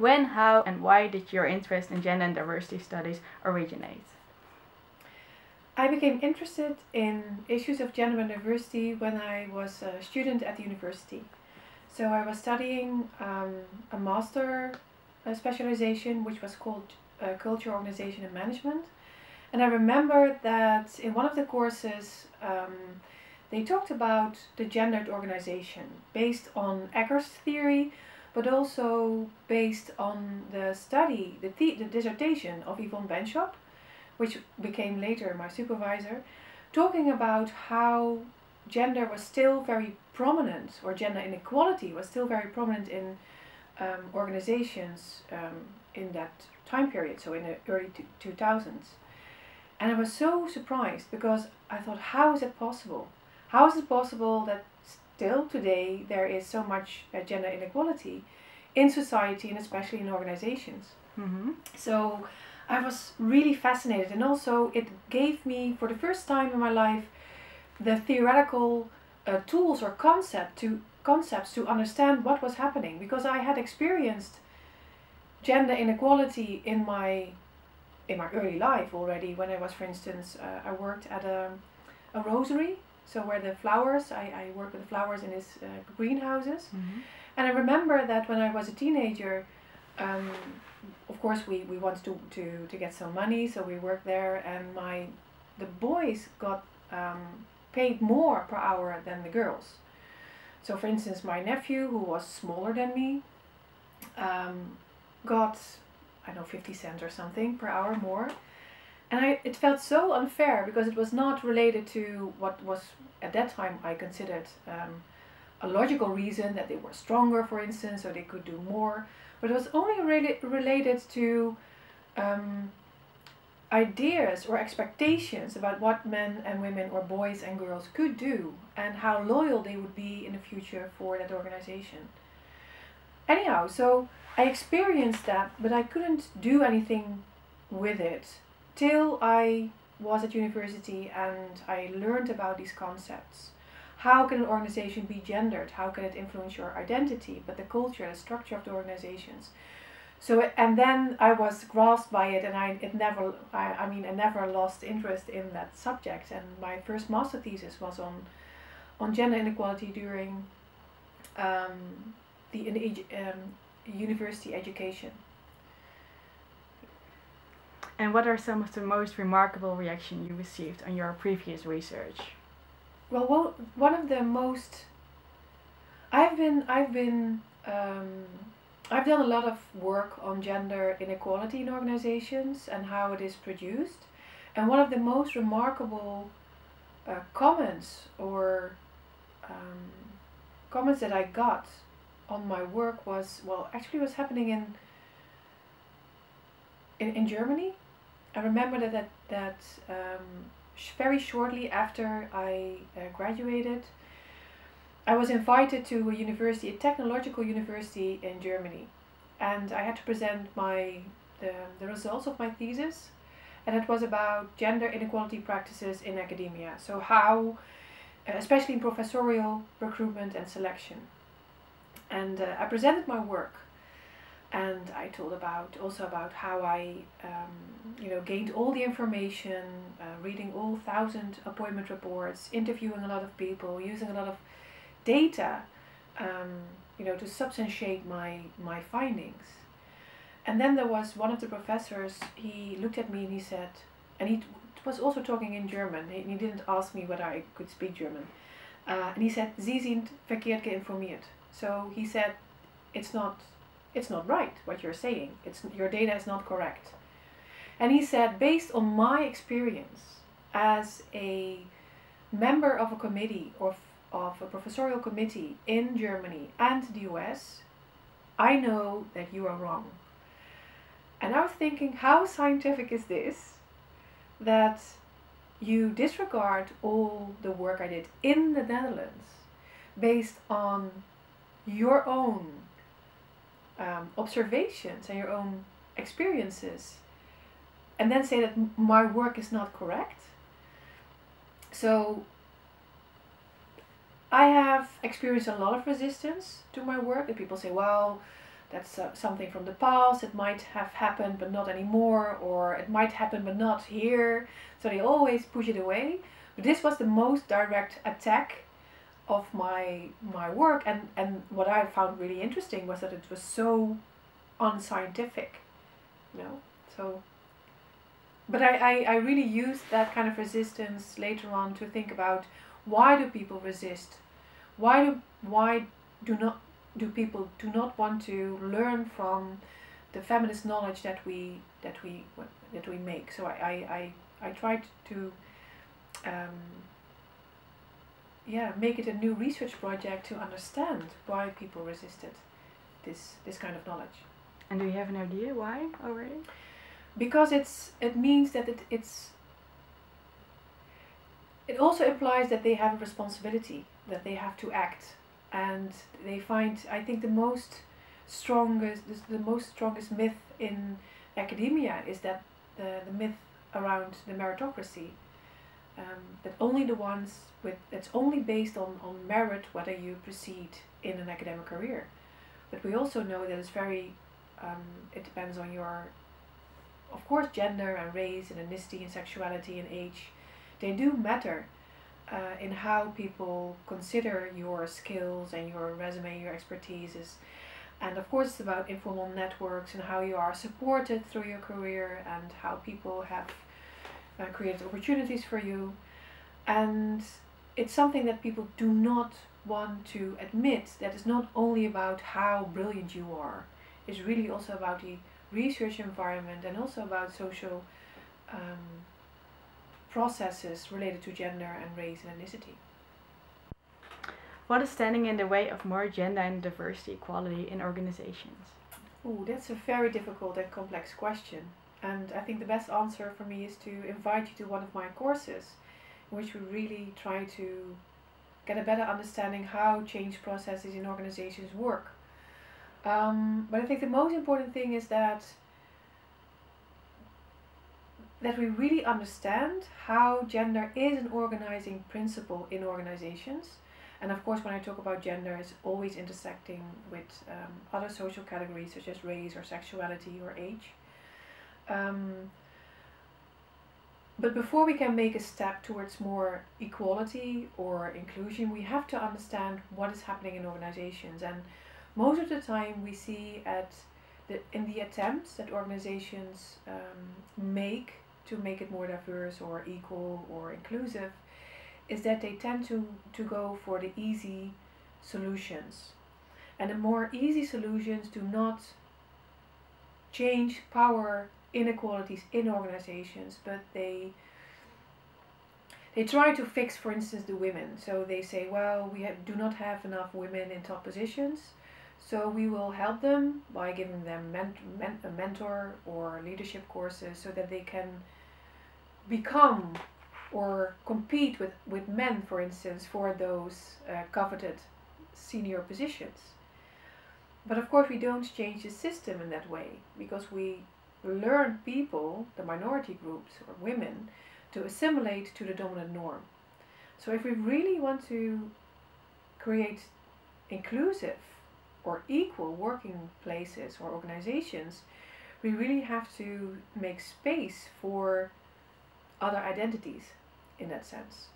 When, how, and why did your interest in gender and diversity studies originate? I became interested in issues of gender and diversity when I was a student at the university. So I was studying a master specialization, which was called Culture, Organization and Management. And I remember that in one of the courses they talked about the gendered organization based on Ecker's theory, but also based on the study, the dissertation of Yvonne Benschop, which became later my supervisor, talking about how gender was still very prominent, or gender inequality was still very prominent in organizations in that time period, so in the early 2000s. And I was so surprised because I thought, how is it possible? How is it possible that still today there is so much gender inequality in society and especially in organizations? So I was really fascinated, and also it gave me, for the first time in my life, the theoretical tools or concepts to understand what was happening, because I had experienced gender inequality in my early life already. When I was, for instance, I worked at a rosary, so where the flowers, I worked with the flowers in these greenhouses, and I remember that when I was a teenager, of course we wanted to get some money, so we worked there, and the boys got paid more per hour than the girls. So for instance, my nephew, who was smaller than me, got, I don't know, 50 cents or something per hour more. And it felt so unfair, because it was not related to what was at that time I considered a logical reason, that they were stronger, for instance, or they could do more. But it was only related to ideas or expectations about what men and women or boys and girls could do and how loyal they would be in the future for that organization. Anyhow, so I experienced that, but I couldn't do anything with it till I was at university and I learned about these concepts. How can an organization be gendered? How can it influence your identity, but the culture, the structure of the organizations? So, and then I was grasped by it, and I never lost interest in that subject. And my first master thesis was on gender inequality during university education. And what are some of the most remarkable reactions you received on your previous research? Well, one of the most, I've done a lot of work on gender inequality in organizations and how it is produced, and one of the most remarkable comments or comments that I got on my work was, well, actually it was happening in Germany. I remember that very shortly after I graduated, I was invited to a university, a technological university in Germany, and I had to present the results of my thesis, and it was about gender inequality practices in academia. So how, especially in professorial recruitment and selection. And I presented my work, and I told also about how I gained all the information, reading all 1,000 appointment reports, interviewing a lot of people, using a lot of data to substantiate my findings. And then there was one of the professors, he looked at me and he said, and he was also talking in German, he didn't ask me whether I could speak German, and he said, Sie sind verkehrt geïnformiert. So he said, it's not right what you're saying, your data is not correct. And he said, based on my experience as a member of a committee of a professorial committee in Germany and the US, I know that you are wrong. And I was thinking, how scientific is this, that you disregard all the work I did in the Netherlands based on your own observations and your own experiences, and then say that my work is not correct? So I have experienced a lot of resistance to my work, and people say, well, that's something from the past. It might have happened but not anymore, or it might happen but not here. So they always push it away. But this was the most direct attack of my work, and what I found really interesting was that it was so unscientific, you know. So, but I really used that kind of resistance later on to think about, why do people resist? Why do people do not want to learn from the feminist knowledge that we make? So I tried to make it a new research project to understand why people resisted this kind of knowledge. And do you have an idea why already? Because it means that it also implies that they have a responsibility, that they have to act, and they find, I think, the most strongest myth in academia is that the myth around the meritocracy, that only the ones it's only based on merit whether you proceed in an academic career. But we also know that it's very it depends on your, of course, gender and race and ethnicity and sexuality and age. They do matter in how people consider your skills and your resume, your expertise. And of course it's about informal networks and how you are supported through your career and how people have created opportunities for you. And it's something that people do not want to admit, that it's not only about how brilliant you are. It's really also about the research environment and also about social processes related to gender and race and ethnicity. What is standing in the way of more gender and diversity equality in organizations? Oh, that's a very difficult and complex question. And I think the best answer for me is to invite you to one of my courses, in which we really try to get a better understanding how change processes in organizations work. But I think the most important thing is that we really understand how gender is an organizing principle in organizations. And of course, when I talk about gender, it's always intersecting with other social categories such as race or sexuality or age. But before we can make a step towards more equality or inclusion, we have to understand what is happening in organizations. And most of the time we see in the attempts that organizations make to make it more diverse or equal or inclusive, is that they tend to go for the easy solutions. And the more easy solutions do not change power inequalities in organizations, but they try to fix, for instance, the women. So they say, well, we do not have enough women in top positions, so we will help them by giving them a mentor or leadership courses so that they can become or compete with men, for instance, for those coveted senior positions. But of course we don't change the system in that way, because we learn people, the minority groups or women, to assimilate to the dominant norm. So if we really want to create inclusive or equal working places or organizations, we really have to make space for other identities in that sense.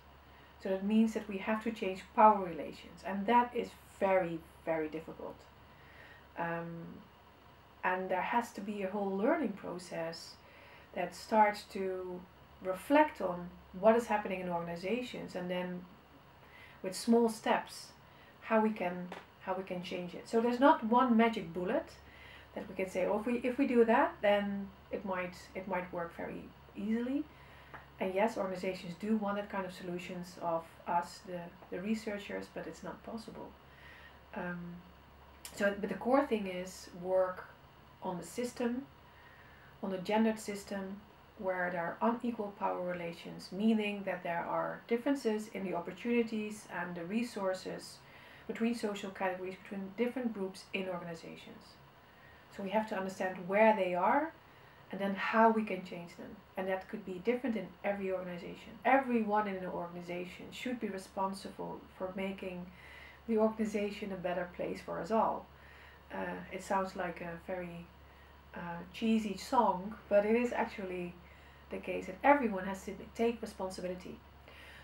So that means that we have to change power relations, and that is very, very difficult. And there has to be a whole learning process that starts to reflect on what is happening in organizations, and then with small steps how we can change it. So there's not one magic bullet that we can say, oh, if we do that, then it might work very easily. And yes, organizations do want that kind of solutions of us, the researchers, but it's not possible. But the core thing is work on the system, on the gendered system, where there are unequal power relations, meaning that there are differences in the opportunities and the resources between social categories, between different groups in organizations. So we have to understand where they are and then how we can change them. And that could be different in every organization. Everyone in an organization should be responsible for making the organization a better place for us all. it sounds like a very cheesy song, but it is actually the case that everyone has to take responsibility.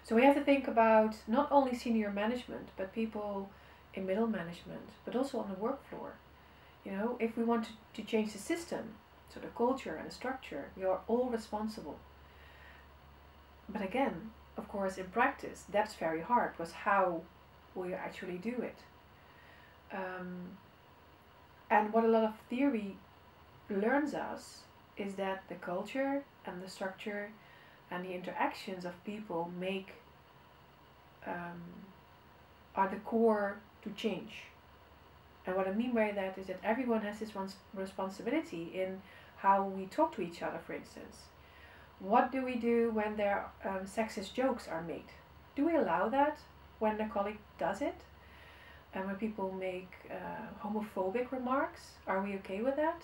So we have to think about not only senior management, but people in middle management, but also on the work floor. You know, if we want to change the system, so the culture and the structure, we are all responsible. But again, of course, in practice, that's very hard, because how will you actually do it? And what a lot of theory learns us is that the culture and the structure and the interactions of people are the core to change. And what I mean by that is that everyone has this responsibility in how we talk to each other, for instance. What do we do when there sexist jokes are made? Do we allow that when a colleague does it? And when people make homophobic remarks, are we okay with that?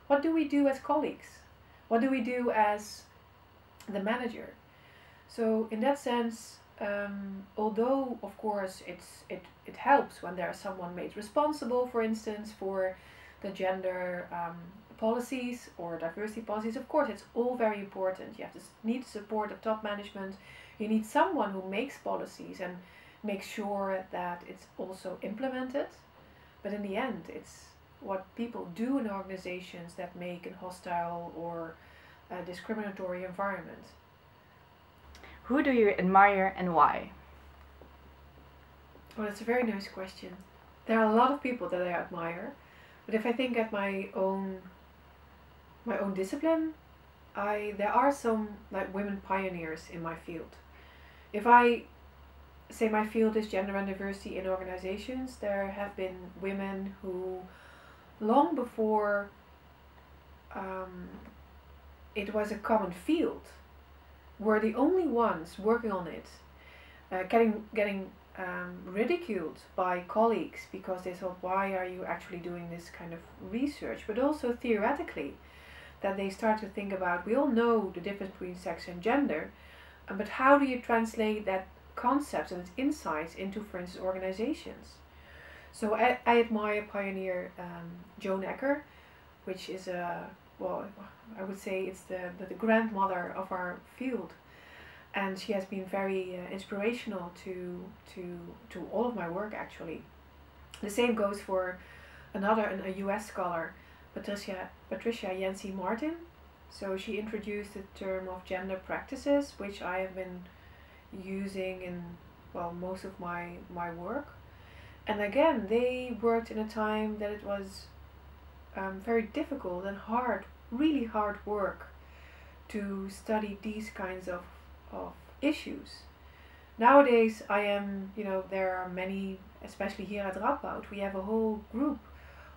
What do we do as colleagues? What do we do as the manager? So in that sense, although of course it helps when there is someone made responsible, for instance, for the gender policies or diversity policies, of course it's all very important. You have to need the support of top management. You need someone who makes policies and makes sure that it's also implemented. But in the end, it's what people do in organizations that make a hostile or discriminatory environment. Who do you admire and why? Well, that's a very nice question. There are a lot of people that I admire, but if I think at my own discipline, there are some like women pioneers in my field. If I say my field is gender and diversity in organizations, there have been women who, long before it was a common field, were the only ones working on it, getting ridiculed by colleagues because they thought, why are you actually doing this kind of research? But also theoretically, that they start to think about, we all know the difference between sex and gender, but how do you translate that concepts and its insights into, for instance, organizations? So I admire pioneer Joan Ecker, which is I would say it's the grandmother of our field, and she has been very inspirational to all of my work actually. The same goes for a US scholar, Patricia Yancey Martin. So she introduced the term of gender practices, which I have been using in most of my work. And again, they worked in a time that it was very difficult and hard, really hard work to study these kinds of issues. Nowadays, there are many, especially here at Radboud, we have a whole group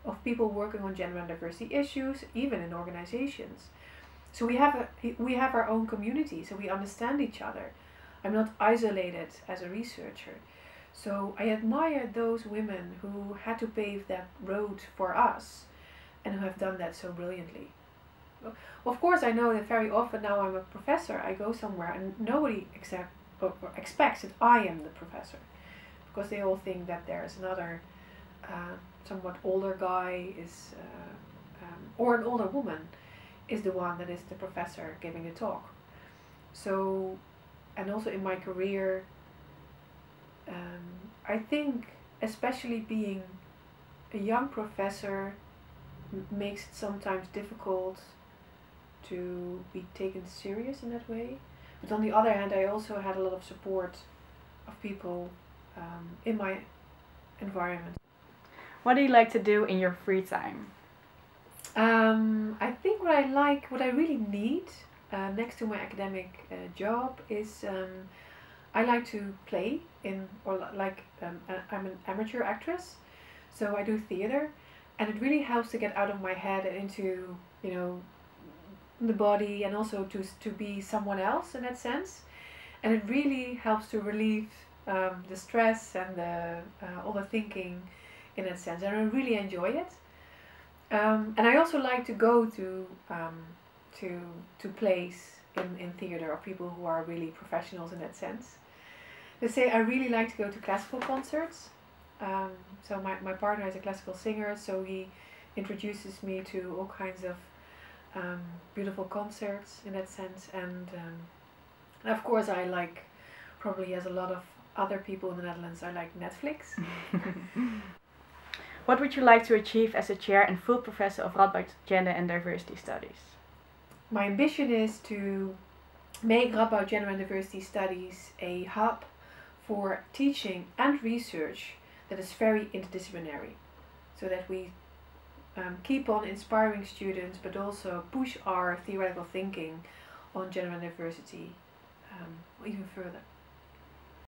of people working on gender and diversity issues, even in organizations. So we have our own community, so we understand each other. I'm not isolated as a researcher. So I admire those women who had to pave that road for us and who have done that so brilliantly. Of course, I know that very often now I'm a professor, I go somewhere and nobody expects that I am the professor, because they all think that there's another somewhat older guy or an older woman is the one that is the professor giving the talk. So, and also in my career, I think especially being a young professor makes it sometimes difficult to be taken serious in that way. But on the other hand, I also had a lot of support of people in my environment. What do you like to do in your free time? I think what I really need next to my academic job is I like to play I'm an amateur actress, so I do theater, and it really helps to get out of my head and into the body, and also to be someone else in that sense, and it really helps to relieve the stress and all the thinking in that sense, and I really enjoy it. And I also like to go to plays in theater of people who are really professionals in that sense. Let's say I really like to go to classical concerts. So my partner is a classical singer, so he introduces me to all kinds of beautiful concerts in that sense. And of course I like, probably as a lot of other people in the Netherlands, I like Netflix. What would you like to achieve as a chair and full professor of Radboud Gender and Diversity Studies? My ambition is to make Radboud Gender and Diversity Studies a hub for teaching and research that is very interdisciplinary, so that we keep on inspiring students but also push our theoretical thinking on gender and diversity even further.